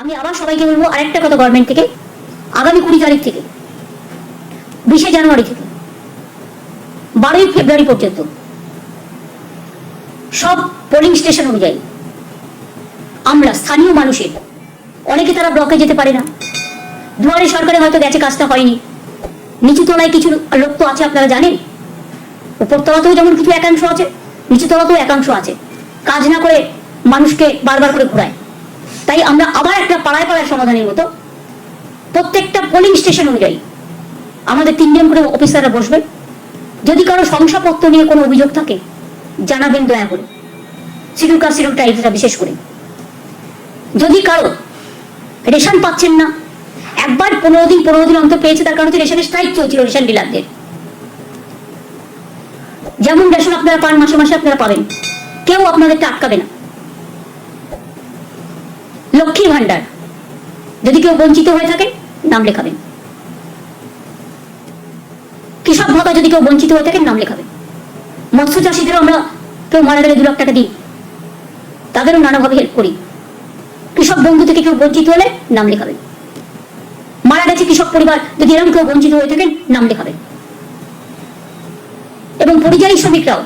আমি আবার সবাইকে বলবো আরেকটা কথা, গভর্নমেন্ট থেকে আগামী 20 তারিখ থেকে 20 জানুয়ারি থেকে 12 ফেব্রুয়ারি পর্যন্ত সব পোলিং স্টেশন অনুযায়ী আমরা স্থানীয় মানুষের, অনেকে তারা ব্লকে যেতে পারে না, দুয়ারে সরকারে হয়তো গেছে, কাজটা হয়নি, নিচু তলায় কিছু লোক তো আছে, আপনারা জানেন, উপর তলাতেও যেমন কিছু একাংশ আছে, নিচু তলাতেও একাংশ আছে, কাজ না করে মানুষকে বারবার করে ঘোরায়। তাই আমরা আবার একটা পাড়ায় পাড়ায় সমাধানের মতো প্রত্যেকটা পোলিং স্টেশন অনুযায়ী আমাদের 3 জন করে অফিসাররা বসবেন। যদি কারো শংসাপত্র নিয়ে কোনো অভিযোগ থাকে জানাবেন দয়া করে, শিডিউল কাস্ট শিডিউল ট্রাইবরা বিশেষ করে। যদি কারো রেশন পাচ্ছেন না, একবার 15 দিন অন্তর পেয়েছে, তার কারণ হচ্ছে রেশনের স্ট্রাইক চলছিল রেশন ডিলারদের। যেমন রেশন আপনারা পান, মাসে মাসে আপনারা পাবেন, কেউ আপনাদেরটা আটকাবে না। লক্ষ্মী ভান্ডার যদি কেউ বঞ্চিত হয়ে থাকে নাম লেখাবেন। কৃষক ভাতা যদি কেউ বঞ্চিত হয়ে থাকে নাম লেখাবেন। মৎস্য চাষীদেরও আমরা কেউ মারা গেলে 2 লাখ টাকা দিই, তাদেরও নানাভাবে হেল্প করি। কৃষক বন্ধু থেকে কেউ বঞ্চিত হলে নাম লেখাবেন। মারা গেছে কৃষক পরিবার, যদি এরকম কেউ বঞ্চিত হয়ে থাকেন নাম লেখাবেন। এবং পরিযায়ী শ্রমিকরাও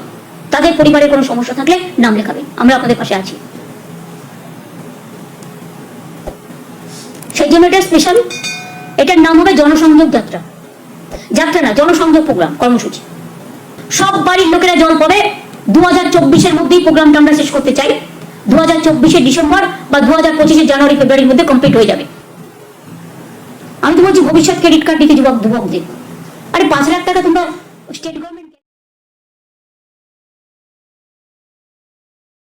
তাদের পরিবারের কোনো সমস্যা থাকলে নাম লেখাবেন, আমরা আপনাদের পাশে আছি। সেই জন্য এটা স্পেশাল, এটার নাম হবে জনসংযোগ যাত্রা। যাত্রা না, জনসংযোগ প্রোগ্রাম, কর্মসূচি। সব বাড়ির লোকেরা জল পাবে। 2024-এর মধ্যেই প্রোগ্রামটা আমরা শেষ করতে চাই। 2024-এর ডিসেম্বর বা 2025-এর জানুয়ারি ফেব্রুয়ারির মধ্যে কমপ্লিট হয়ে যাবে। আমি তো বলছি ভবিষ্যৎ ক্রেডিট কার্ড দিতে যুবকদের, আরে 5 লাখ টাকা তোমরা স্টেট গভর্নমেন্ট